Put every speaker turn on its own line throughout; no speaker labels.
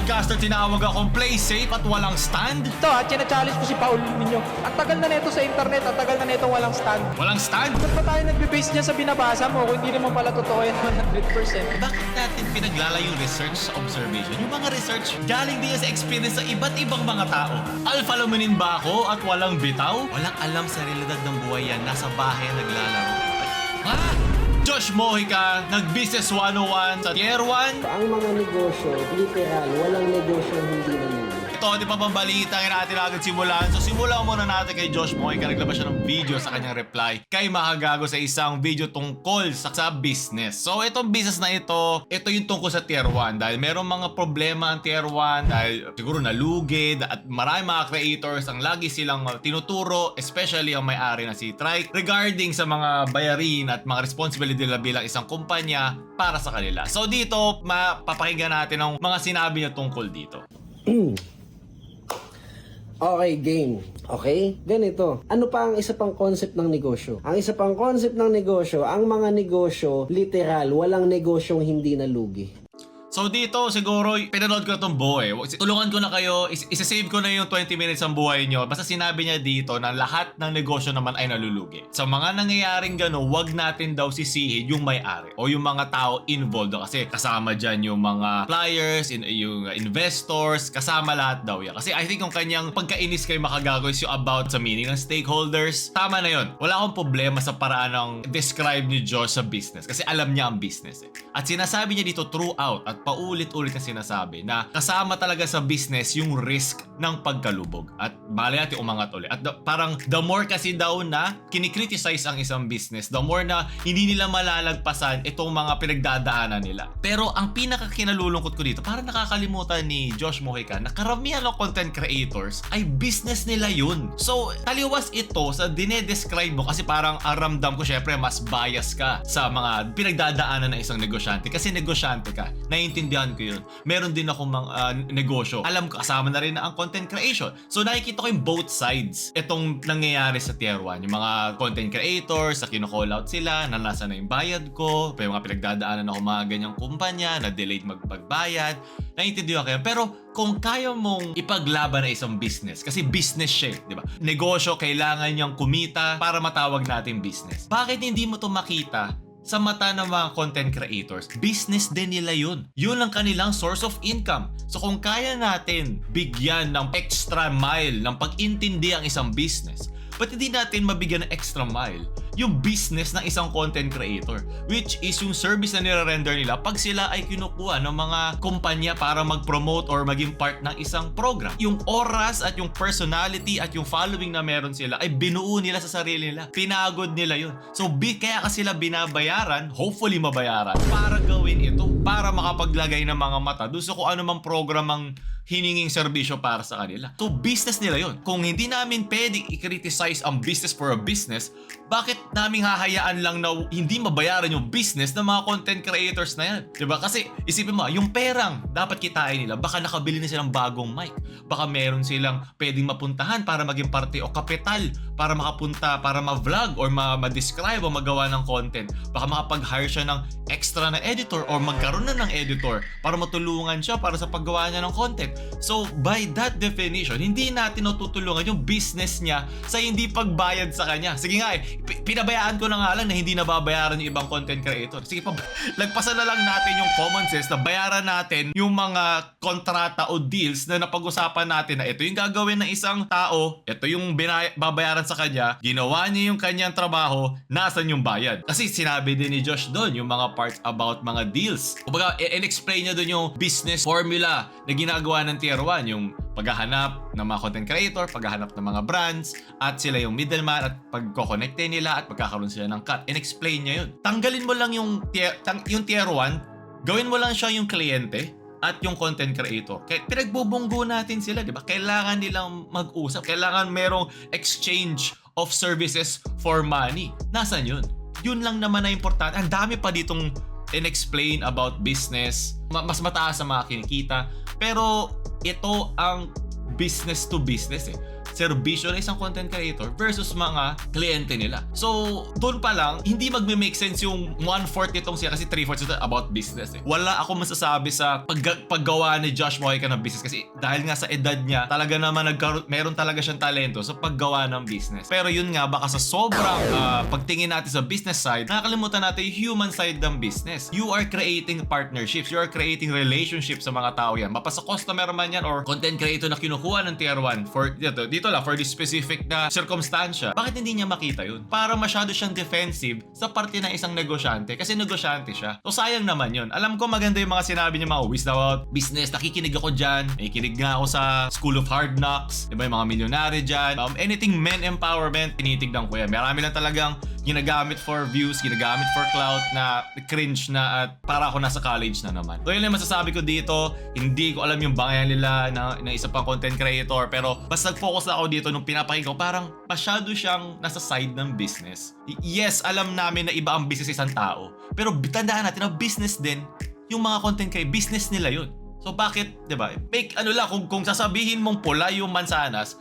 podcaster tinawag akong play safe at walang stand?
Ito challenge ko si Paul Minyo. Ang tagal na nito sa internet, ang tagal na nito walang stand.
Walang stand?
Ba't pa tayo nagbe-base niya sa binabasa mo kung hindi naman pala totoo yan 100%?
Bakit natin pinaglala yung research sa observation? Yung mga research galing din sa experience sa iba't ibang mga tao. Alpha luminin ba ako at walang bitaw? Walang alam sa realidad ng buhay yan. Nasa bahay naglalaro. Ha? Josh Mojica, nag-Business 101 sa Tier 1.
Ang mga negosyo, literal, walang negosyo hindi nalugi.
Ito, di pa bang balita natin agad simulan? So simulan muna natin kay Josh Mojica. Naglabas siya ng video sa kanyang reply kay Makagago sa isang video tungkol sa business. So itong business na ito yung tungkol sa Tier 1 dahil merong mga problema ang Tier 1 dahil siguro nalugid at marami mga creators ang lagi silang tinuturo, especially ang may-ari na si Trike, regarding sa mga bayarin at mga responsibility nila bilang isang kumpanya para sa kanila. So dito, mapapakinggan natin ang mga sinabi niya tungkol dito.
Okay, game. Okay? Ganito. Ano pa ang isa pang concept ng negosyo? Ang isa pang concept ng negosyo, ang mga negosyo, literal, walang negosyong hindi nalugi.
So dito siguro pinanood ko na itong buo eh. Tulungan ko na kayo, isa-save ko na yung 20 minutes ng buhay nyo. Basta sinabi niya dito na lahat ng negosyo naman ay nalulugi. Sa mga nangyayaring gano'n, wag natin daw sisihin yung may-ari o yung mga tao involved kasi kasama dyan yung mga flyers, yung investors, kasama lahat daw yan. Kasi I think yung kanyang pagkainis kay Makagago is yung about sa meaning ng stakeholders. Tama na yun. Wala akong problema sa paraan ng describe ni Josh sa business kasi alam niya ang business eh. At sinasabi niya dito throughout at paulit-ulit na sinasabi na kasama talaga sa business yung risk ng pagkalubog at bali natin umangat ulit. At parang the more kasi daw na kinikriticize ang isang business, the more na hindi nila malalagpasan itong mga pinagdadaanan nila. Pero ang pinakakinalulungkot ko dito, parang nakakalimutan ni Josh Mojica na karamihan ng content creators ay business nila yun. So taliwas ito sa dinedescribe mo kasi parang ang ramdam ko syempre mas bias ka sa mga pinagdadaanan ng isang negosyante kasi negosyante ka. Naiintindihan ko yun. Meron din akong negosyo. Alam ko, kasama na rin na ang content creation. So nakikita ko yung both sides. Itong nangyayari sa Tier 1. Yung mga content creators, sa kino-call out sila, na nasa na yung bayad ko, pa yung mga pinagdadaanan ako mga ganyang kumpanya, na delayed magpagbayad. Naiintindihan ko yun. Pero kung kaya mong ipaglaban na isang business, kasi business siya, di ba? Negosyo, kailangan niyang kumita para matawag natin business. Bakit hindi mo to makita sa mata ng mga content creators? Business din nila yun. Yun ang kanilang source of income. So kung kaya natin bigyan ng extra mile ng pag-intindi ang isang business, ba't hindi natin mabigyan ng extra mile yung business ng isang content creator, which is yung service na nire-render nila pag sila ay kinukuha ng mga kumpanya para mag-promote or maging part ng isang program. Yung oras at yung personality at yung following na meron sila ay binuo nila sa sarili nila. Pinagod nila yun. So kaya ka sila binabayaran, hopefully mabayaran, para gawin ito, para makapaglagay ng mga mata doon sa kung ano mang program ang hininging serbisyo para sa kanila. So business nila yun. Kung hindi namin pwedeng i-criticize ang business for a business, bakit namin hahayaan lang na hindi mabayaran yung business ng mga content creators na yan? Diba? Kasi isipin mo, yung perang dapat kitain nila, baka nakabili na silang bagong mic. Baka meron silang pwedeng mapuntahan para maging parte o kapital para makapunta, para ma-vlog or ma-describe o magawa ng content. Baka makapag-hire siya ng extra na editor or magkaroon na ng editor para matulungan siya para sa paggawa niya ng content. So by that definition, hindi natin natutulungan yung business niya sa hindi pagbayad sa kanya. Sige nga pinabayaan ko na nga lang na hindi nababayaran yung ibang content creator. Sige pa, lagpasan na lang natin yung common sense na bayaran natin yung mga kontrata o deals na napag-usapan natin na ito yung gagawin ng isang tao, ito yung babayaran sa kanya, ginawa niya yung kanyang trabaho, nasan yung bayad? Kasi sinabi din ni Josh doon yung mga parts about mga deals. Kumbaga, in-explain niya doon yung business formula na ginagawa ng Tier 1, yung paghahanap ng mga content creator, paghahanap ng mga brands, at sila yung middleman at pagko-connecte nila at pagkakaroon sila ng cut. In-explain niya yun. Tanggalin mo lang yung tier 1, gawin mo lang siya yung kliyente at yung content creator. Kaya pinagbubunggo natin sila, di ba? Kailangan nilang mag-usap. Kailangan merong exchange of services for money. Nasaan yun? Yun lang naman na importante. Ang dami pa ditong in-explain about business. Mas mataas sa mga kinikita. Pero ito ang business to business eh. Serbisyo na isang content creator versus mga kliyente nila. So, doon pa lang, hindi magme-make sense yung 1/4 itong siya kasi 3/4 ito about business eh. Wala ako masasabi sa paggawa ni Josh Mojica ng business kasi dahil nga sa edad niya, talaga naman meron talaga siyang talento sa paggawa ng business. Pero yun nga, baka sa sobrang pagtingin natin sa business side, nakakalimutan natin yung human side ng business. You are creating partnerships, you are creating relationships sa mga tao yan. Mapa sa customer man yan or content creator na kinukuha ng tier 1 for dito lang, for this specific na circumstansya. Bakit hindi niya makita yun? Para masyado siyang defensive sa parte ng isang negosyante kasi negosyante siya. So sayang naman yun. Alam ko maganda yung mga sinabi niya mga wisdom about business. Nakikinig ako dyan. Nakikinig nga ako sa School of Hard Knocks. Diba yung mga milyonary dyan. Anything men empowerment, tinitignan ko yan. Marami lang talagang ginagamit for views, ginagamit for clout na cringe na at para ako nasa college na naman. So yun lang masasabi ko dito. Hindi ko alam yung bangayan nila na isa pang content creator pero basta nag-focus ako dito nung pinapakinggan ko parang masyado siyang nasa side ng business. Yes, alam namin na iba ang business isang tao. Pero tandaan natin na business din yung mga content creator, business nila yun. So bakit, 'di ba? Make lang kung sasabihin mong pula yung mansanas,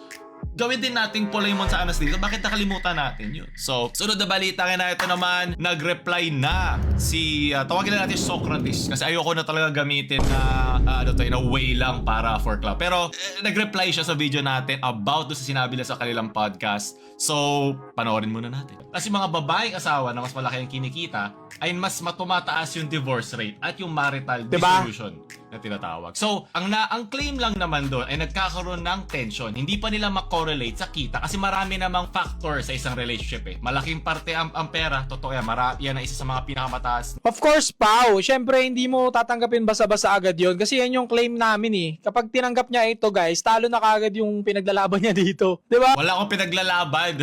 gawin din nating pula yung mansanas dito. Bakit nakalimutan natin yun? So, sunod na balita na ito naman, nag-reply na si, tawagin na natin Socrates kasi ayoko na talaga gamitin na, na way lang para for club. Pero, nag-reply siya sa video natin about doon sa sinabi nila sa kanilang podcast. So, panoorin muna natin. Kasi mga babaeng asawa na mas malaki ang kinikita ay mas matumataas yung divorce rate at yung marital dissolution na tinatawag. So, ang claim lang naman doon ay nagkakaroon ng tension. Hindi pa nila makorelate sa kita kasi marami namang factor sa isang relationship eh. Malaking parte ang pera, totoo yan, yan ang isa sa mga pinakamataas.
Of course, Pao. Syempre, hindi mo tatanggapin basa-basa agad yon kasi yan yung claim namin eh. Kapag tinanggap niya ito, guys, talo na kagad yung pinaglalaban niya dito. Di ba?
Wala akong pinaglalaban.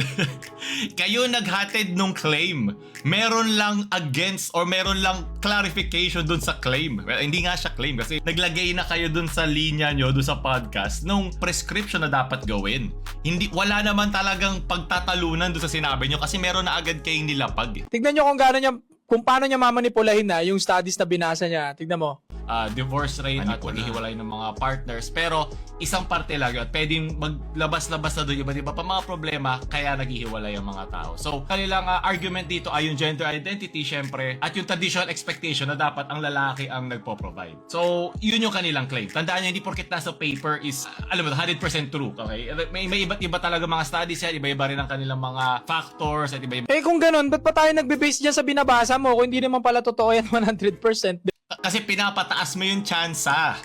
Kayo naghatid nung claim. Meron lang against or meron lang clarification dun sa claim. Well, hindi nga siya claim kasi naglagay na kayo dun sa linya nyo, dun sa podcast, nung prescription na dapat gawin. Wala naman talagang pagtatalunan dun sa sinabi nyo kasi meron na agad kayong nilapag.
Tignan nyo kung paano niya mamanipulahin na yung studies na binasa niya. Tignan mo.
Divorce rate at paghihiwalay ng mga partners. Pero isang parte lang yun at pwedeng maglabas-labas na doon iba pa mga problema kaya naghihiwalay ang mga tao. So kanilang argument dito ay yung gender identity syempre at yung traditional expectation na dapat ang lalaki ang nagpo-provide. So yun yung kanilang claim. Tandaan nyo, hindi porket nasa paper is 100% true. Okay? May iba't iba talaga mga studies yan. Iba-iba rin ang kanilang mga factors at iba-iba.
Kung ganun, ba't pa tayo nagbe-base dyan sa binabasa mo kung hindi naman pala totoo yan 100%?
Kasi pinapataas mo yung tsansa.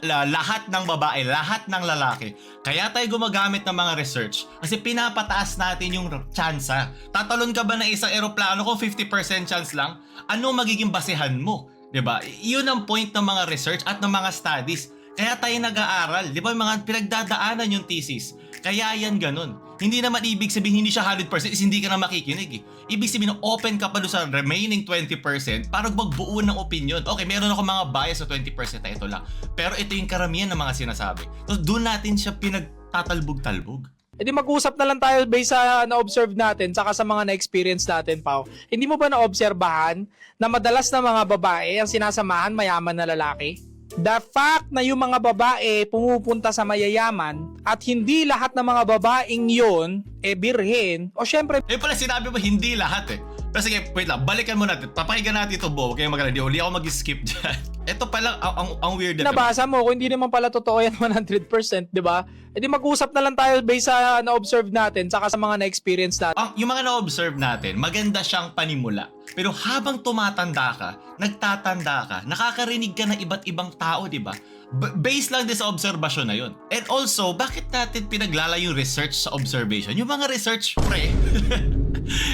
Lahat ng babae, lahat ng lalaki. Kaya tayo gumagamit ng mga research kasi pinapataas natin yung tsansa. Tatalon ka ba ng isang eroplano kung 50% chance lang? Ano magiging basehan mo? 'Di ba? Yun ang point ng mga research at ng mga studies. Kaya tayo nag-aaral. 'Di ba? Mga pinagdadaanan yung thesis. Kaya yan ganun. Hindi naman ibig sabihin hindi siya 100% is hindi ka na makikinig eh. Ibig sabihin open ka pa doon sa remaining 20% para magbuo ng opinion. Okay, meron ako mga bias sa 20% na ito lang. Pero ito yung karamihan ng mga sinasabi. So doon natin siya pinagtatalbog-talbog.
E di mag-usap na lang tayo based sa na-observe natin saka sa mga na-experience natin, Pao. Hindi mo ba na-obserbahan na madalas na mga babae ang sinasamahan mayaman na lalaki? The fact na yung mga babae pumupunta sa mayayaman at hindi lahat ng mga babaeng yun birhen o syempre
Pala sinabi mo hindi lahat eh. Pero sige, wait lang, balikan mo natin. Papakinggan natin ito, Bo. Huwag kayong magalang. Hindi ako mag-skip dyan. Ito pala, ang weird na
nabasa mo kung hindi naman pala totoo yan 100%, di ba? E di mag-usap na lang tayo based sa na-observe natin saka sa mga na-experience natin.
Yung mga na-observe natin, maganda siyang panimula. Pero habang tumatanda ka, nagtatanda ka, nakakarinig ka ng iba't ibang tao, di ba? Based lang din sa observation na yun. And also, bakit natin pinaglala yung research sa observation? Yung mga research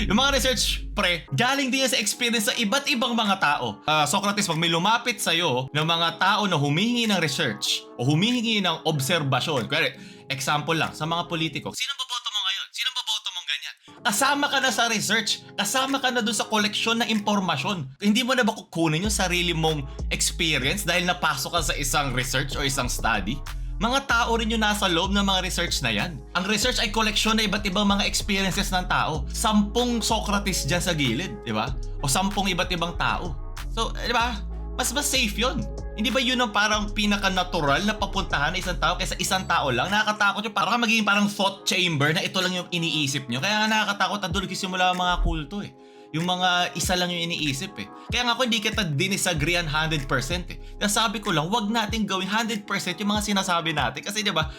yung mga research galing din yan sa experience sa iba't ibang mga tao. Socrates, pag may lumapit sa'yo ng mga tao na humihingi ng research o humihingi ng obserbasyon, kaya example lang, sa mga politiko, sinong boboto mo ngayon? Sinong boboto mong ganyan? Kasama ka na sa research, kasama ka na dun sa koleksyon ng impormasyon. Hindi mo na ba kukunin yung sarili mong experience dahil napasok ka sa isang research o isang study? Mga tao rin yung nasa loob ng mga research na yan. Ang research ay koleksyon na iba't ibang mga experiences ng tao. 10 Socrates dyan sa gilid, di ba? O 10 iba't ibang tao. So, di ba? mas safe yun. Hindi ba yun ang parang pinaka-natural na papuntahan ng isang tao kaysa isang tao lang? Nakakatakot yun. Parang magiging parang thought chamber na ito lang yung iniisip nyo. Kaya nga nakakatakot at doon nagsisimula ang mga kulto eh. Yung mga isa lang yung iniisip eh. Kaya nga ako hindi kita dinisagreean 100% eh. Kaya sabi ko lang, wag natin gawin 100% yung mga sinasabi natin. Kasi diba,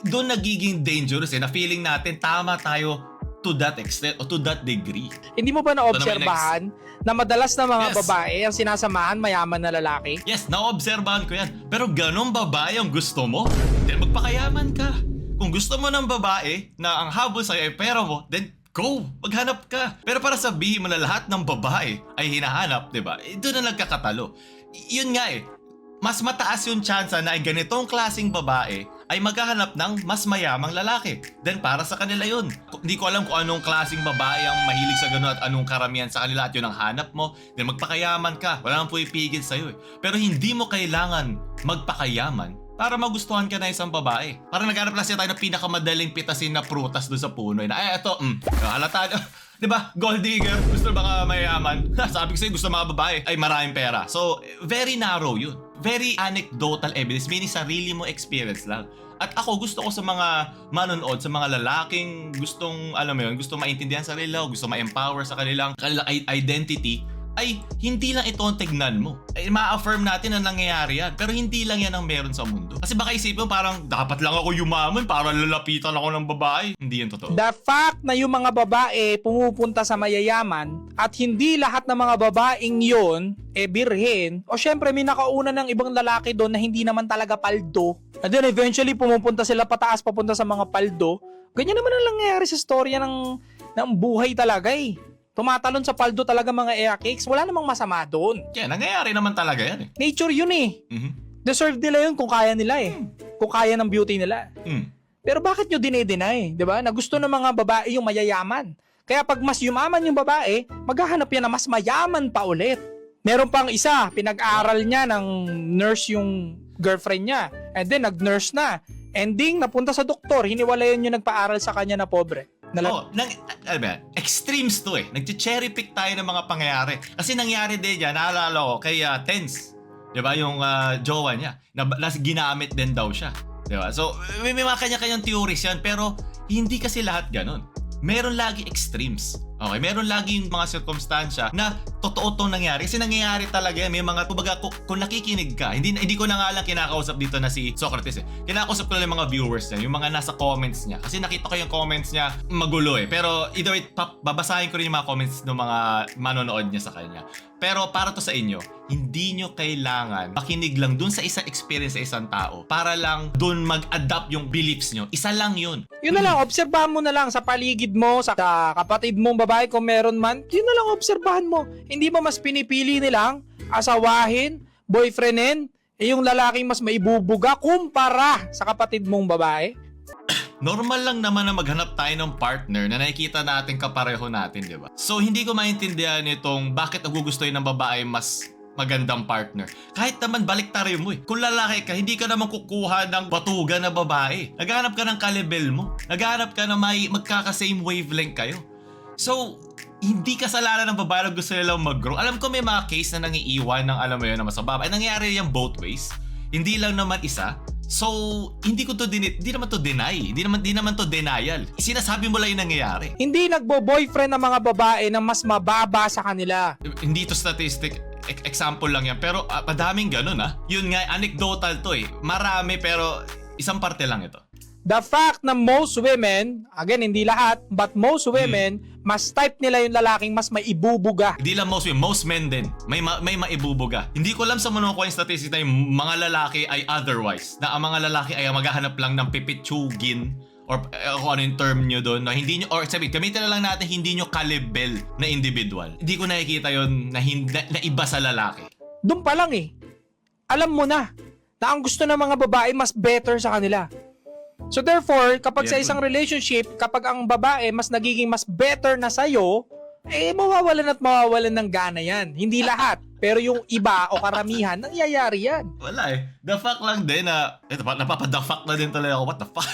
doon nagiging dangerous eh. Na feeling natin tama tayo to that extent o to that degree.
Hindi mo ba naobserbahan na madalas na mga
Yes.
babae ang sinasamahan mayaman na lalaki?
Yes, naobserbahan ko yan. Pero ganun babae ang gusto mo? Then magpakayaman ka. Kung gusto mo ng babae na ang habol sa'yo ay pera mo, then go! Maghanap ka. Pero para sabihin mo na lahat ng babae ay hinahanap, di ba? Doon na nagkakatalo. Yun nga eh. Mas mataas yung tsansa na ay ganitong klaseng babae ay maghahanap ng mas mayamang lalaki. Then para sa kanila yun. Hindi ko alam kung anong klaseng babae ang mahilig sa gano'n at anong karamihan sa kanila at yun ang hanap mo. Then magpakayaman ka. Wala nang pumipigil sa'yo eh. Pero hindi mo kailangan magpakayaman para magustuhan ka na isang babae. Parang naghanap lang siya tayo ng pinakamadaling pitasin na prutas doon sa puno. Na, ay, ito, halata. Di ba? Gold digger. Gusto baka mayaman. Sabi ko sa'yo, gusto mga babae. Ay, maraming pera. So, very narrow yun. Very anecdotal evidence. Meaning, sarili mo experience lang. At ako, gusto ko sa mga manonood, sa mga lalaking gustong, alam mo yun, gustong maintindihan sa sarili, gusto ma-empower sa kanilang identity, ay hindi lang ito ang tignan mo. Ay, ma-affirm natin na nangyayari yan. Pero hindi lang yan ang meron sa mundo. Kasi baka isipin mo parang dapat lang ako yumaman para lalapitan ako ng babae. Hindi yan totoo.
The fact na yung mga babae pumupunta sa mayayaman at hindi lahat ng mga babaeng yun birhen, o syempre may nakauna ng ibang lalaki doon na hindi naman talaga paldo. And then eventually pumupunta sila pataas papunta sa mga paldo. Ganyan naman ang nangyayari sa storya ng buhay talaga eh. Tumatalon sa paldo talaga mga air cakes. Wala namang masama doon.
Kaya nangyayari naman talaga yan eh.
Nature yun eh.
Mhm.
Deserve nila yun kung kaya nila eh. Kung kaya ng beauty nila. Pero bakit nyo dinideny? Diba? Na gusto ng mga babae yung mayayaman. Kaya pag mas yumaman yung babae, maghahanap yan na mas mayaman pa ulit. Meron pang isa, pinag-aral niya ng nurse yung girlfriend niya. And then nag-nurse na. Ending, napunta sa doktor. Hiniwalayan yung nagpa-aral sa kanya na pobre.
Alam mo yan, extremes to eh. Nag-cherry pick tayo ng mga pangyayari. Kasi nangyari din yan, naalala ko kay Tense. Diba? Yung jowa niya. Na ginamit din daw siya. Diba? So, may mga kanya-kanyang theories yan. Pero, hindi kasi lahat ganun. Meron lagi extremes. Okay, meron lagi yung mga sirkumstansya na totoo tong nangyari. Kasi nangyayari talaga yan. May mga, kumbaga, kung nakikinig ka, hindi ko na nga lang kinakausap dito na si Socrates eh. Kinakausap ko lang yung mga viewers niya, yung mga nasa comments niya. Kasi nakita ko yung comments niya, magulo eh. Pero either way, babasahin ko rin yung mga comments ng mga manonood niya sa kanya. Pero para to sa inyo, hindi nyo kailangan makinig lang dun sa isang experience sa isang tao para lang dun mag-adapt yung beliefs nyo. Isa lang yun.
Yun na lang, obserbahan mo na lang sa paligid mo, sa kapatid mong babae kung meron man, yun na lang obserbahan mo. Hindi ba mas pinipili nilang asawahin, boyfriendin, yung lalaking mas maibubuga kumpara sa kapatid mong babae?
Normal lang naman na maghanap tayo ng partner na nakikita natin kapareho natin, di ba? So, hindi ko maintindihan itong bakit nagugustuhin ng babae mas magandang partner. Kahit naman baliktarin mo eh. Kung lalaki ka, hindi ka naman kukuha ng batugan na babae. Naghahanap ka ng kalibel mo. Naghahanap ka na magkaka-same wavelength kayo. So, hindi kasalanan ng babae na gusto nilang mag-grow. Alam ko may mga case na nangiiwan ng alam mo yun na masababa. Ay, nangyayari yan both ways. Hindi lang naman isa. So, hindi naman to deny. Hindi naman to denial. Sinasabi mo lang yung nangyayari.
Hindi nagbo-boyfriend ng mga babae na mas mababa sa kanila.
Hindi to statistic. Example lang yan. Pero madaming ganun ah. Yun nga, anecdotal to eh. Marami pero isang parte lang ito.
The fact na most women, again, hindi lahat, but most women, mas type nila yung lalaking mas maibubuga.
Hindi lang most men din. May maibubuga. Hindi ko alam sa mundo ko yung statistic na yung mga lalaki ay otherwise. Na ang mga lalaki ay maghahanap lang ng pipitsugin or kung ano yung term nyo doon. Na hindi nyo, or sabi, gamitin na lang natin hindi nyo kalibel na individual. Hindi ko nakikita yun na iba sa lalaki.
Doon pa lang eh. Alam mo na ang gusto ng mga babae mas better sa kanila. So therefore, kapag sa isang relationship, kapag ang babae mas nagiging mas better na sa'yo, mawawalan at mawawalan ng gana yan. Hindi lahat. Pero yung iba o karamihan, nangyayari yan.
Wala eh. The fact lang din na, ito pa, napapa-the fact na din talaga ako, what the fuck?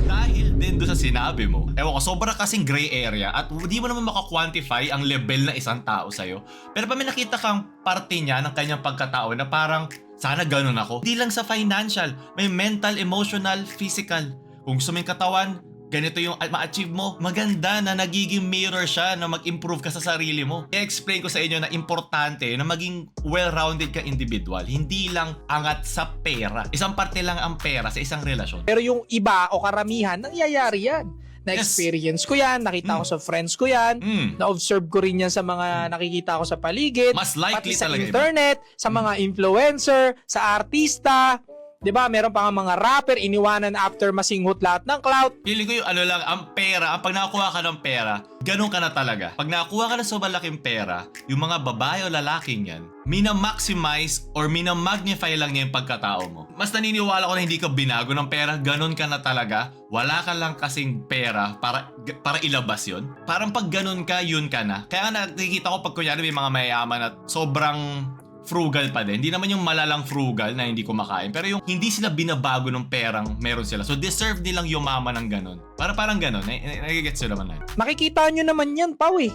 Dahil din doon sa sinabi mo, ewan ko, sobra kasing gray area at hindi mo naman maka-quantify ang level na isang tao sa'yo. Pero pa may nakita kang parte niya ng kanyang pagkatao na parang, sana ganun ako. Hindi lang sa financial, may mental, emotional, physical. Kung gusto mo yung katawan, ganito yung ma-achieve mo. Maganda na nagiging mirror siya na mag-improve ka sa sarili mo. I-explain ko sa inyo na importante na maging well-rounded ka individual. Hindi lang angat sa pera. Isang parte lang ang pera sa isang relasyon.
Pero yung iba o karamihan, nangyayari yan. Na-experience ko yan, nakita ko sa friends ko yan, na-observe ko rin yan sa mga nakikita ko sa paligid,
Mas likely
pati sa
talaga
internet, sa mga influencer, sa artista. 'Di ba? Meron pa nga mga rapper iniwanan after masinghot lahat ng clout.
Feeling ko yung ano lang, ang pera, pag nakakuha ka ng pera, ganun ka na talaga. Pag nakakuha ka na sa malaking pera, yung mga babae o lalaking yan, mina-maximize or mina-magnify lang niya yung pagkatao mo. Mas naniniwala ko na hindi ka binago ng pera, ganun ka na talaga. Wala ka lang kasing pera para ilabas yun. Parang pag ganun ka, yun ka na. Kaya nakikita ko pag kunyari may mga mayayaman at sobrang frugal pa din. Hindi naman yung malalang frugal na hindi kumakain. Pero yung hindi sila binabago ng perang meron sila. So deserve nilang yumaman ng ganun. Parang ganun. Nagigets nyo naman na yun.
Makikita nyo naman yan, Pao eh.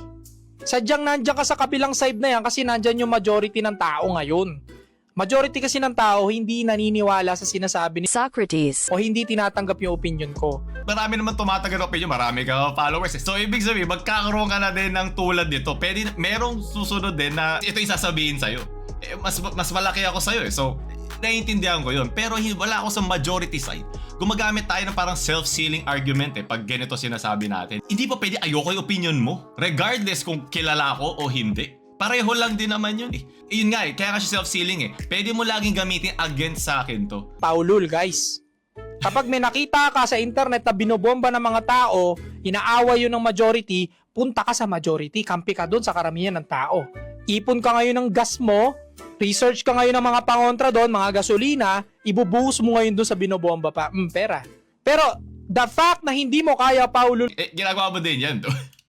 Sadyang nandyan ka sa kabilang side na yan kasi nandyan yung majority ng tao ngayon. Majority kasi ng tao hindi naniniwala sa sinasabi ni
Socrates.
o hindi tinatanggap yung opinion ko.
Marami naman tumatagal ng opinion, marami ka followers eh. So ibig sabihin, magkakaroon ka na din ng tulad nito. Pwede, merong susunod din na ito yung sasabihin sa'yo. Mas malaki ako sa'yo eh. So, naiintindihan ko yun. Pero wala ako sa majority side. Gumagamit tayo ng parang self-sealing argument eh pag ganito sinasabi natin. Hindi pa pwede ayoko yung opinion mo. Regardless kung kilala ko o hindi. Pareho lang din naman yun eh. Yun nga eh, kaya kasi self-sealing eh. Pwede mo laging gamitin against sa akin to.
Paulul, guys. Kapag may nakita ka sa internet na binobomba ng mga tao, inaaway yun ng majority, punta ka sa majority, kampi ka doon sa karamihan ng tao. Ipon ka ngayon ng gas mo, research ka ngayon ng mga pangontra doon, mga gasolina, ibubuhos mo ngayon doon sa binobomba pa, pera. Pero the fact na hindi mo kaya, Paulul,
Ginagawa mo din yan to.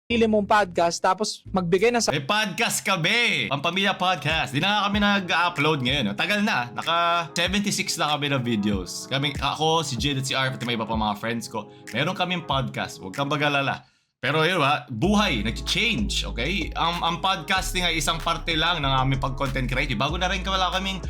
pili mong podcast tapos magbigay ng
May podcast kami! Pampamilya Podcast. Di na kami nag-upload ngayon. Tagal na. Naka 76 na kami na videos. Ako, si Jade at si Arf at may iba pa mga friends ko. Meron kaming podcast. Huwag kang bagalala. Pero yun ba, buhay, nag-change, okay? Ang podcasting ay isang parte lang ng aming pag-content creative. Bago na rin wala kaming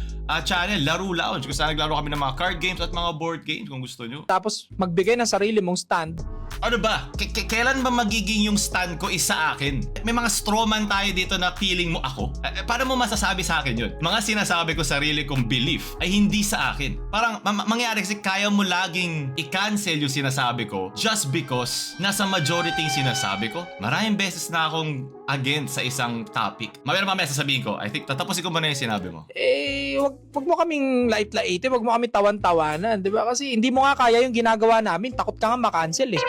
channel, Laro Lounge. Kung saan naglaro kami ng mga card games at mga board games kung gusto nyo.
tapos magbigay ng sarili mong stand.
Ano ba? Kailan ba magiging yung stand ko isa akin? May mga strawman tayo dito na feeling mo ako. Paano mo masasabi sa akin yun? Mga sinasabi ko sarili kong belief ay hindi sa akin. Parang mangyari kasi kaya mo laging i-cancel yung sinasabi ko just because nasa majority yung sinasabi ko. Maraming beses na akong against sa isang topic. Mamaya sasabihin ko, I think tatapusin ko muna yung sinabi mo.
Wag mo kaming light-lightin, wag mo kami tawan-tawanan, 'di ba? Kasi hindi mo nga kaya yung ginagawa namin, takot ka nga ma-cancel eh.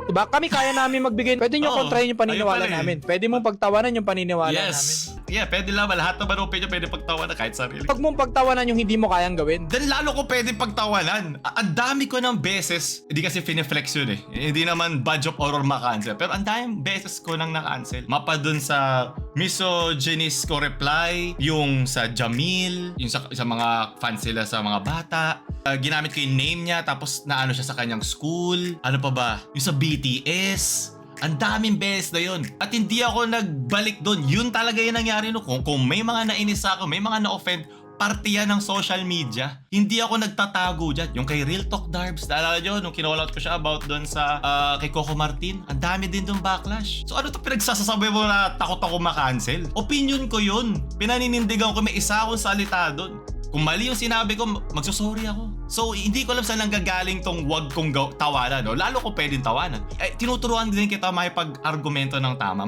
'Di ba? Kami kaya namin magbigay. Pwede niyo kontrahin yung paniniwala
ayun pala eh.
namin. Pwede mong pagtawanan yung paniniwala namin.
Yes. Yeah, pwede lang. Lahat naman opinion pwede pagtawanan kahit sarili.
Pag mong pagtawanan yung hindi mo kayang gawin.
Then lalo ko pwede pagtawanan. Ang dami ko ng beses, hindi kasi fineflex yun eh. Hindi naman badge of honor ma-cancel. Pero ang daming beses ko nang na-cancel. Mapa dun sa misogynist ko reply, yung sa Jamil, yung sa mga fans sila sa mga bata. Ginamit ko yung name niya tapos naano siya sa kanyang school. Ano pa ba? Yung sa BTS. Ang daming beses na yun. At hindi ako nagbalik doon. Yun talaga yung nangyari no. Kung may mga nainis ako, may mga na-offend, parte yan ng social media. Hindi ako nagtatago dyan. Yung kay Real Talk Darbs, naalala nyo, nung kinollout ko siya about doon sa kay Coco Martin, ang dami din doon backlash. So ano to pinagsasasabi mo na takot ako makancel? Opinion ko yun. Pinaninindigan ko, may isa akong salita doon. Kung mali yung sinabi ko, magsusorry ako. So, hindi ko alam saan nanggagaling tong wag kong tawanan. No? Lalo ko pwedeng tawanan. Tinuturuan din kita makipag-argumento ng tama.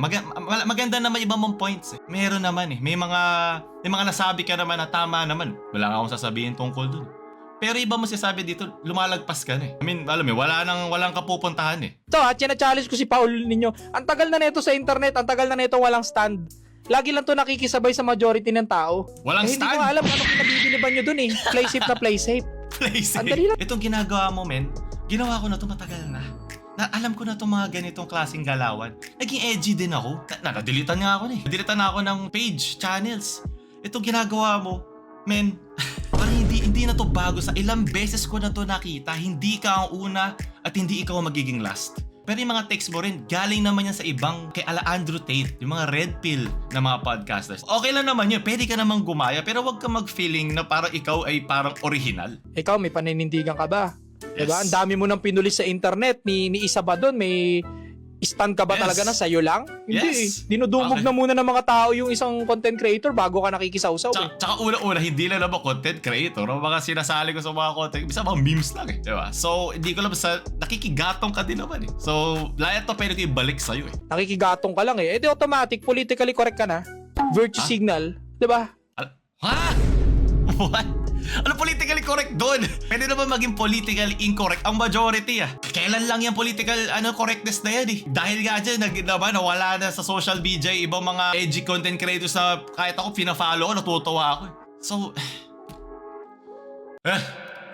Maganda naman iba mong points. Meron naman eh. May mga nasabi ka naman na tama naman. Wala nga akong sasabihin tungkol dun. Pero iba mo sasabi dito, lumalagpas ka na eh. I mean, alam mo, walang kapupuntahan eh.
Ito challenge ko si Paul ninyo. Ang tagal na nito sa internet, ang tagal na nito walang stand. Lagi lang to nakikisabay sa majority ng tao.
Walang stand?
Hindi ko alam ano pinabibiliban nyo dun eh. Play safe na play safe.
Play safe.
Ang dali lang.
Itong ginagawa mo, men, ginawa ko na to matagal na. Alam ko na itong mga ganitong klaseng galawan. Naging edgy din ako. Nadilitan nga ako eh. Nadilitan na ako ng page, channels. Itong ginagawa mo, men, parang hindi na to bago. Sa ilang beses ko na to nakita, hindi ka ang una at hindi ikaw ang magiging last. Pero yung mga text mo rin, galing naman yan sa ibang, kay ala Andrew Tate, yung mga red pill na mga podcasters. Okay lang naman yun, pwede ka namang gumaya, pero wag ka mag-feeling na parang ikaw ay parang original.
Ikaw, may paninindigan ka ba?
Yes.
Diba? Ang dami mo nang pinulis sa internet. Ni isa ba doon? May stand ka ba
Yes.
talaga na sa'yo lang? Hindi
Yes.
Dinudumog
Okay.
na muna ng mga tao yung isang content creator bago ka nakikisawsaw eh.
Tsaka una-una, hindi lang naman content creator. Ang mga sinasali ko sa mga content, bisa mga memes lang eh. Diba? So, hindi ko lang basta, nakikigatong ka din naman eh. So, lahat to pwede ko ibalik sa'yo eh.
Nakikigatong ka lang eh. Eh di automatic, politically correct ka na. Virtue
Ha?
signal. Diba?
Ha? What? Ano politically correct doon? Pwede naman maging politically incorrect ang majority ah. Kailan lang yung political correctness na yan eh. Dahil nga dyan, nawala na sa social media ibang mga edgy content creators na kahit ako pina-follow ko, natutuwa ako eh. So,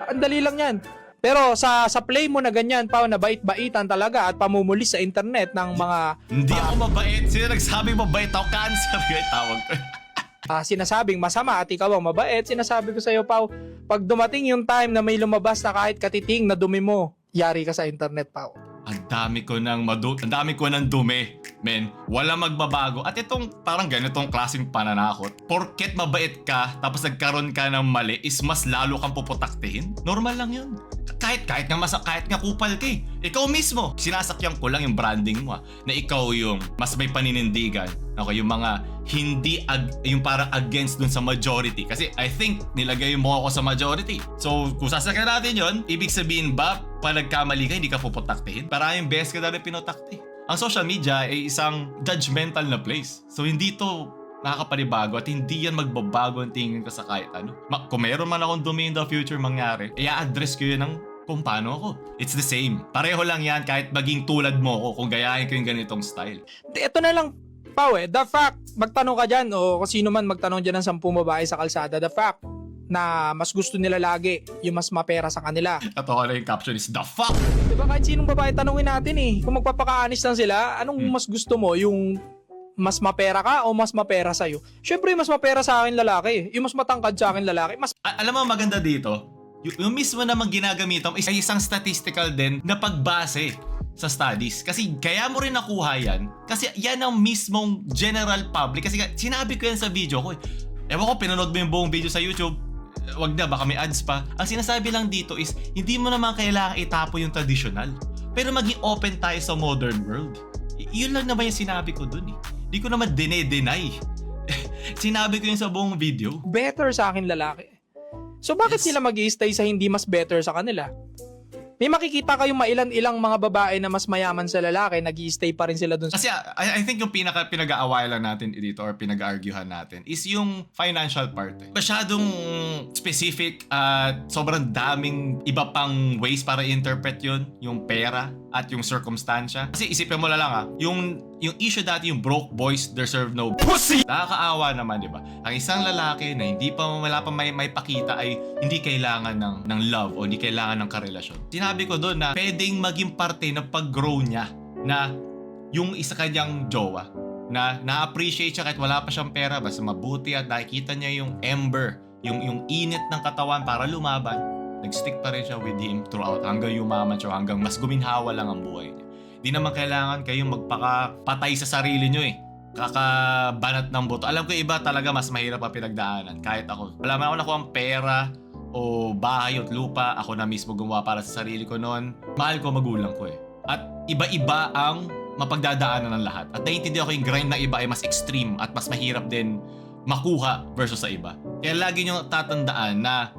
Ang dali lang yan. Pero sa play mo na ganyan, pa na bait-baitan talaga at pamumulis sa internet ng mga
hindi ako mabait. Sino nagsabi mabait ako? Cancer yung tawag ko.
sinasabing masama at ikaw ang mabait. Sinasabi ko sa iyo, Pao, pag dumating yung time na may lumabas na kahit katiting na dumi mo, yari ka sa internet, Pao.
Ang dami ko ng dumi, men. Wala magbabago. At itong parang ganitong klaseng pananakot, porket mabait ka tapos nagkaroon ka ng mali is mas lalo kang puputaktihin. Normal lang 'yun. Kahit nga kupal ka eh. Ikaw mismo, sinasakyan ko lang yung branding mo na ikaw yung mas may paninindigan. Okay, yung mga yung parang against dun sa majority. Kasi I think nilagay mo ako sa majority. So kung sasakyan natin yon, ibig sabihin ba pag nagkamali ka, hindi ka puputaktihin? Maraming beses ka na rin pinutakti. Ang social media ay isang judgmental na place. So hindi to nakakapanibago at hindi yan magbabago ang tingin ko sa kahit ano. Kung meron man akong dumi in the future mangyari, i-address ko yun ng kung paano ako. It's the same. Pareho lang yan kahit maging tulad mo ako kung gayahin ko yung ganitong style.
Ito na lang, Pao the fact, magtanong ka dyan o kung sino man magtanong dyan ng 10 babae sa kalsada, the fact na mas gusto nila lagi yung mas mapera sa kanila.
Ito ko na yung caption is, the fuck?
Diba kahit sinong babae tanongin natin eh, kung magpapaka-honest lang sila, anong mas gusto mo, yung mas mapera ka o mas mapera sa'yo? Syempre mas mapera sa akin lalaki, yung mas matangkad sa akin lalaki, mas
Alam mo maganda dito, yung mismo namang ginagamitan is isang statistical din na pagbase sa studies. Kasi kaya mo rin nakuha yan kasi yan ang mismong general public. Kasi sinabi ko yan sa video ko eh. Ewan ko, pinanood mo yung buong video sa YouTube. Wag na, baka may ads pa. Ang sinasabi lang dito is hindi mo naman kailangan itapo yung traditional. Pero maging open tayo sa modern world. Yun lang naman yung sinabi ko dun eh. Di ko naman deny. Sinabi ko yun sa buong video.
better sa akin lalaki. So bakit
Yes.
sila mag-i-stay sa hindi mas better sa kanila? May makikita kayong mailan-ilang mga babae na mas mayaman sa lalaki, nag-i-stay pa rin sila dun.
Kasi I think yung pinag-aaway lang natin dito or pinag-arguhan natin is yung financial part. Masyadong specific at sobrang daming iba pang ways para interpret yun, yung pera at yung circumstansya. Kasi isipin mo na lang yung issue dati, yung broke boys deserve no pussy. Nakakaawa naman, di ba? Ang isang lalaki na wala pa may pakita ay hindi kailangan ng love o hindi kailangan ng karelasyon. Sinabi ko doon na pwedeng maging parte ng pag-grow niya na yung isa kanyang jowa na na-appreciate siya kahit wala pa siyang pera, basta mabuti at nakikita niya yung ember, yung init ng katawan para lumaban. Nag-stick pa rin siya with him throughout hanggang yumaman siya, hanggang mas guminhawa lang ang buhay niya. Di naman kailangan kayong magpakapatay sa sarili nyo eh. Kakabanat ng buto. Alam ko iba talaga mas mahirap ang pinagdaanan. Kahit ako. Wala man ako nakuha ang pera o bahay o lupa. Ako na mismo gumawa para sa sarili ko noon. Mahal ko magulang ko eh. At iba-iba ang mapagdadaanan ng lahat. At naiintindihan ko yung grind ng iba ay mas extreme at mas mahirap din makuha versus sa iba. Kaya lagi nyo tatandaan na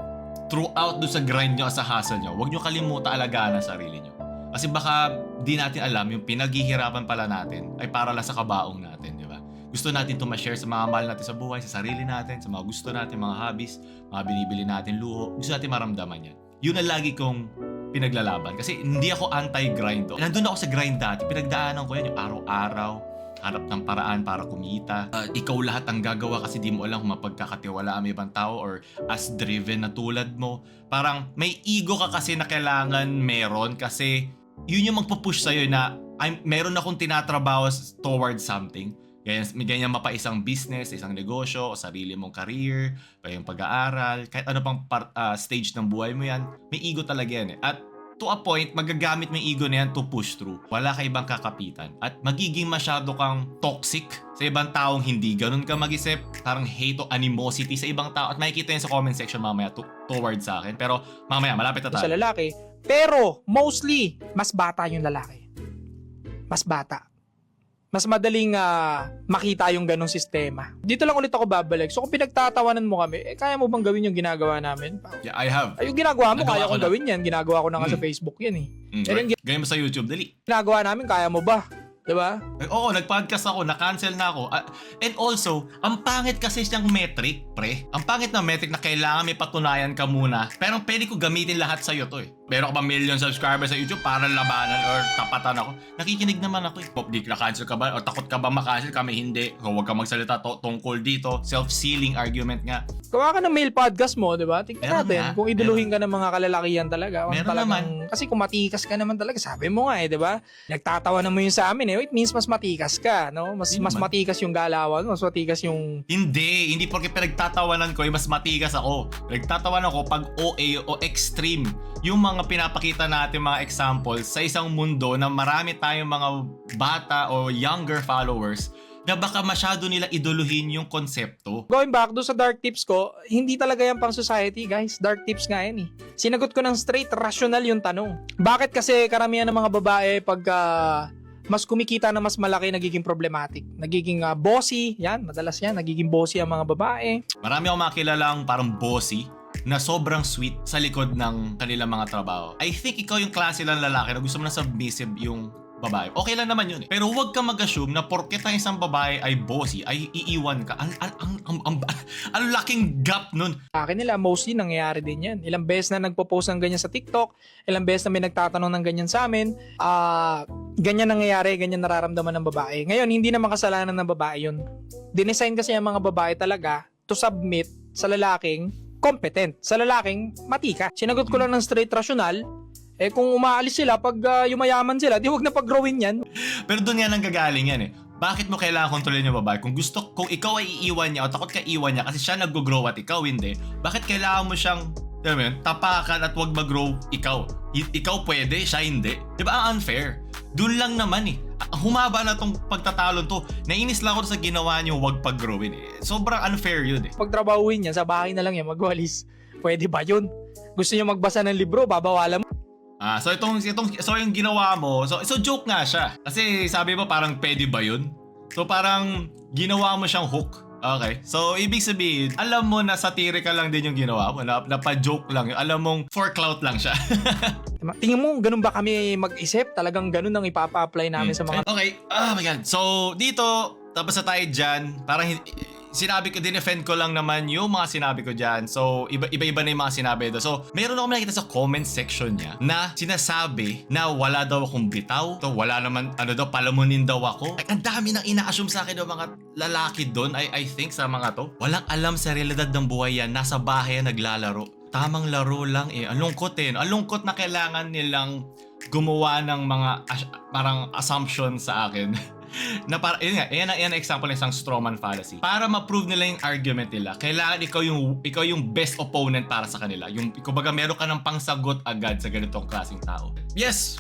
throughout doon sa grind nyo at sa hustle nyo, huwag nyo kalimutan alagaan ang sarili nyo. Kasi baka di natin alam yung pinaghihirapan pala natin ay para lang sa kabaong natin, di ba? Gusto natin ito ma-share sa mga mahal natin sa buhay, sa sarili natin, sa mga gusto natin, mga hobbies, mga binibili natin luho. Gusto natin maramdaman yan. Yun ang lagi kong pinaglalaban. Kasi hindi ako anti-grind. Nandun ako sa grind dati. Pinagdaanan ko yan yung araw-araw. Hanap ng paraan para kumita. Ikaw lahat ang gagawa kasi di mo alam kung mapagkakatiwalaan may ibang tao or as driven na tulad mo. Parang may ego ka kasi na kailangan meron kasi yun yung magpupush sa'yo na meron akong tinatrabaho towards something. ganyan mapa isang business, isang negosyo, o sarili mong career, pa yung pag-aaral, kahit ano pang stage ng buhay mo yan, may ego talaga yan eh. At to a point, magagamit mo yung ego na yan to push through. Wala ka ibang kakapitan. At magiging masyado kang toxic sa ibang taong hindi ganun ka mag-isip. Parang hate o animosity sa ibang tao. At makikita yan sa comment section mamaya towards sa akin. Pero mamaya, malapit na
Sa
tayo.
lalaki. Pero, mostly, mas bata yung lalaki. Mas bata. Mas madaling makita yung ganong sistema. Dito lang ulit ako babalik. So kung pinagtatawanan mo kami, kaya mo bang gawin yung ginagawa namin?
Yeah, I have.
Ay, yung ginagawa mo,
Nagawa
kaya
ko
kong
na.
gawin yan. Ginagawa ko na nga sa Facebook yan eh.
Right. Ganyan mo sa YouTube, dali.
Ginagawa namin, kaya mo ba? Diba?
Oo, nag-podcast ako, na-cancel na ako. And also, ang pangit kasi siyang metric, pre. Ang pangit na metric na kailangan may patunayan ka muna. Pero pwede ko gamitin lahat sa'yo to eh. Meron ka ba million subscribers sa YouTube para labanan or tapatan ako? Nakikinig naman ako eh. Pop, di na-cancel ka ba? O takot ka ba ma-cancel? Kami hindi. O huwag ka magsalita tungkol dito. Self-sealing argument nga.
Gawa ka ng mail podcast mo, diba? Tingnan
Meron
natin
nga.
kung iduluhin ka ng mga kalalakihan talaga. Kung
Meron
talagang, kasi kung matikas ka naman talaga, sabi mo nga eh, diba? Nagtatawa naman yun sa amin eh. It means mas matikas ka, no? Mas
Hindi naman.
matikas yung galawan, mas matikas yung...
Hindi porque pinagtatawanan ko, mas matigas ako. Pinagtatawanan ko pag OA o extreme. Yung mga pinapakita natin mga examples sa isang mundo na marami tayong mga bata o younger followers na baka masyado nila idoluhin yung konsepto.
Going back doon sa dark tips ko, hindi talaga yan pang society, guys. Dark tips nga yan eh. Sinagot ko ng straight, rational yung tanong. Bakit kasi karamihan ng mga babae pagka mas kumikita na mas malaki, nagiging problematic. Nagiging bossy, yan, madalas yan, nagiging bossy ang mga babae.
Marami akong makilalang parang bossy na sobrang sweet sa likod ng kanilang mga trabaho. I think ikaw yung klase ng lalaki na gusto mo na submissive yung babae. Okay lang naman yun eh. Pero huwag ka mag-assume na porket ang isang babae ay bossy, ay iiwan ka. Ang laking gap nun.
Sa akin nila, mostly nangyayari din yan. Ilang beses na nagpo-post ng ganyan sa TikTok, ilang beses na may nagtatanong ng ganyan sa amin, ganyan nangyayari, ganyan nararamdaman ng babae. Ngayon, hindi naman kasalanan ng babae yun. Dinesign kasi ang mga babae talaga to submit sa lalaking competent, sa lalaking matika. Sinagot ko lang ng straight rational, eh kung umaalis sila pag yumayaman sila, di wag na pag-growin yan.
Pero doon yan ang gagaling yan eh. Bakit mo kailangan kontrolin yung babae? Kung ikaw ay iiwan niya o takot ka iwan niya kasi siya nag-grow at ikaw hindi, bakit kailangan mo siyang, alam mo yun, tapakan at wag mag-grow ikaw? Ikaw pwede, siya hindi. Di ba ang unfair? Doon lang naman eh. Humaba na tong pagtatalon to. Nainis lang ako sa ginawa niyo wag pag-growin eh. Sobrang unfair yun eh.
Pagtrabahuin yan, sa bahay na lang yan, magwalis. Pwede ba yun? Gusto niyo magbasa ng libro, babawalan mo.
So yung ginawa mo, so joke nga siya. Kasi sabi mo parang pwede ba yun? So parang ginawa mo siyang hook. Okay. So ibig sabihin, alam mo na satirical lang din yung ginawa mo, na pa-joke lang yun. Alam mong for clout lang siya.
Tingnan mo, ganun ba kami mag-isip? Talagang ganun ang ipapa-apply namin sa mga...
Okay. Oh my God. So dito, tapos na tayo dyan. Parang sinabi ko, dinefend ko lang naman yung mga sinabi ko dyan. So, iba-iba na yung mga sinabi doon. So, meron akong nakikita sa comment section niya na sinasabi na wala daw akong bitaw. So, wala naman, palamunin daw ako. Ay, ang dami nang ina-assume sa akin ng mga lalaki doon, I think, sa mga to. Walang alam sa realidad ng buhay yan. Nasa bahay yan naglalaro. Tamang laro lang eh. Ang lungkot eh. Ang lungkot na kailangan nilang gumawa ng mga parang assumption sa akin. Na para yan ang example ng isang strawman fallacy. Para ma-prove nila yung argument nila, kailangan ikaw yung best opponent para sa kanila. Yung kumbaga meron ka ng pangsagot agad sa ganitong klaseng tao. Yes,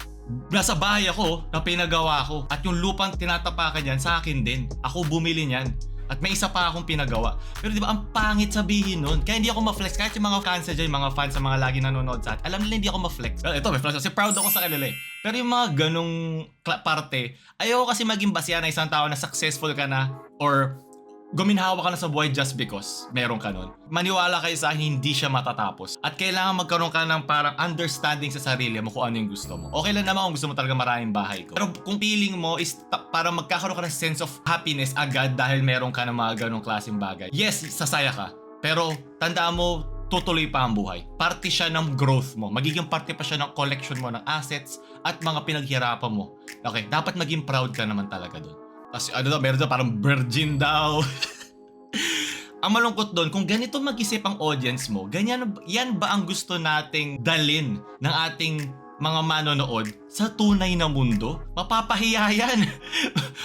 nasa bahay ako na pinagawa ko at yung lupang tinatapakan yan sa akin din. Ako bumili niyan. At may isa pa akong pinagawa. Pero di ba ang pangit sabihin nun? Kaya hindi ako ma-flex. Kahit yung mga fans dyan, yung mga fans sa mga lagi nanonood sa atin, alam nila hindi ako ma-flex. Ito, may flex. Kasi proud ako sa kanila eh. Pero yung mga ganong parte, ayoko kasi maging basya na isang tao na successful ka na or guminhawa ka na sa buhay just because meron ka nun. Maniwala kayo sa akin, hindi siya matatapos. At kailangan magkaroon ka ng parang understanding sa sarili mo kung ano yung gusto mo. Okay lang naman kung gusto mo talaga maraming bahay ko. Pero kung feeling mo is para magkakaroon ka ng sense of happiness agad dahil meron ka ng mga ganong klaseng bagay. Yes, sasaya ka. Pero tandaan mo, tutuloy pa ang buhay. Parte siya ng growth mo. Magiging parte pa siya ng collection mo ng assets at mga pinaghirapan mo. Okay, dapat maging proud ka naman talaga doon. Kasi meron daw parang virgin daw. Ang malungkot doon, kung ganito mag-isip ang audience mo, yan ba ang gusto nating dalin ng ating mga manonood sa tunay na mundo. Mapapahiya yan.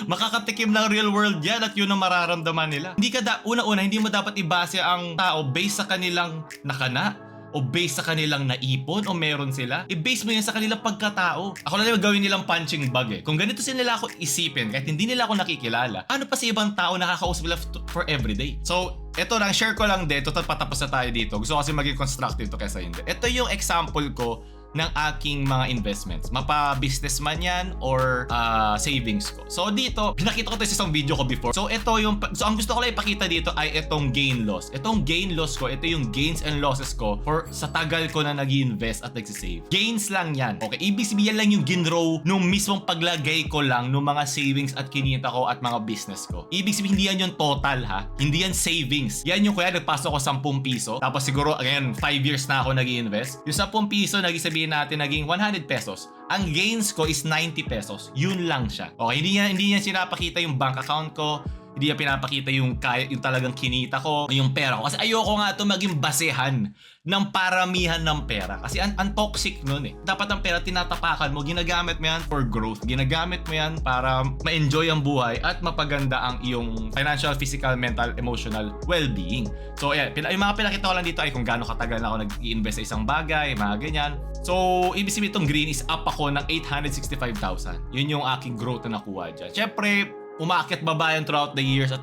Makakatikim ng real world yan at yun ang mararamdaman nila. Hindi ka una-una, hindi mo dapat ibase ang tao based sa kanilang nakana o based sa kanilang naipon o meron sila. I-base mo yan sa kanilang pagkatao. Ako na lang gawin nilang punching bag eh. Kung ganito sila ako isipin kahit hindi nila ako nakikilala, ano pa sa ibang tao nakakausap nila for everyday? So, ito lang, share ko lang din. Total patapos na tayo dito. Gusto ko kasi maging constructive to kaysa hindi. Ito yung example ko ng aking mga investments. Mapa-business man yan or savings ko. So dito, pinakita ko ito sa isang video ko before. So ang gusto ko lang ipakita dito ay itong gain loss. Itong gain loss ko, ito yung gains and losses ko for sa tagal ko na nag-invest at nagsisave. Gains lang yan. Okay, ibig sabihin lang yung ginrow nung mismong paglagay ko lang ng mga savings at kinita ko at mga business ko. Ibig sabihin hindi yan yung total ha. Hindi yan savings. Yan yung kuya nagpasok ko 10 piso. Tapos siguro again 5 years na ako nag-invest. Yung 10 piso naging sabihin natin naging 100 pesos. Ang gains ko is 90 pesos. Yun lang siya. Okay, hindi niya sinapakita yung bank account ko. Hindi niya pinapakita yung talagang kinita ko, yung pera ko. Kasi ayoko nga ito maging basehan ng paramihan ng pera. Kasi ang toxic nun eh. Dapat ang pera tinatapakan mo, ginagamit mo yan for growth. Ginagamit mo yan para ma-enjoy ang buhay at mapaganda ang iyong financial, physical, mental, emotional well-being. So yeah, yung mga pinakita ko lang dito ay kung gaano katagal na ako nag-i-invest sa isang bagay, mga ganyan. So, ibig sabihin itong green is up ako ng 865,000. Yun yung aking growth na nakuha dyan. Siyempre, umaakit baba yan throughout the years at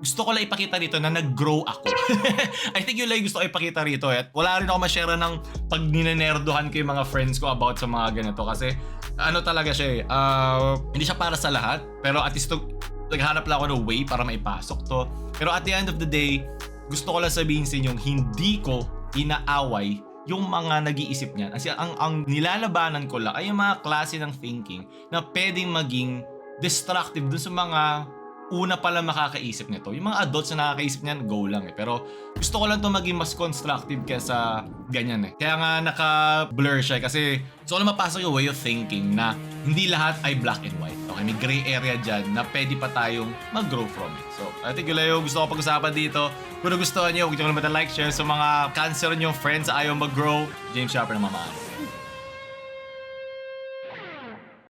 gusto ko lang ipakita rito na nag-grow ako. I think yun lang yung gusto ko ipakita rito at wala rin ako ma-share ng pag ninenerdohan ko yung mga friends ko about sa mga ganito kasi ano talaga siya hindi siya para sa lahat pero at least naghanap lang ako ng way para maipasok to. Pero at the end of the day, gusto ko lang sabihin sa inyong hindi ko inaaway yung mga nag-iisip niyan. Kasi ang nilalabanan ko lang ay yung mga klase ng thinking na pwedeng maging destructive dun sa mga una pala makakaisip nito. Yung mga adults na nakakaisip niyan, go lang eh. Pero gusto ko lang to maging mas constructive kaysa ganyan eh. Kaya nga naka-blur siya kasi gusto ko lang mapasok yung way of thinking na hindi lahat ay black and white. Okay, may gray area dyan na pwede pa tayong mag-grow from it. So, I think yun lang yung gusto ko pag-usapan dito. Kung nagustuhan nyo, huwag nyo kalimutan like, share sa mga cancer nyo, friends sa ayaw mag-grow. James Sharper na mamahal.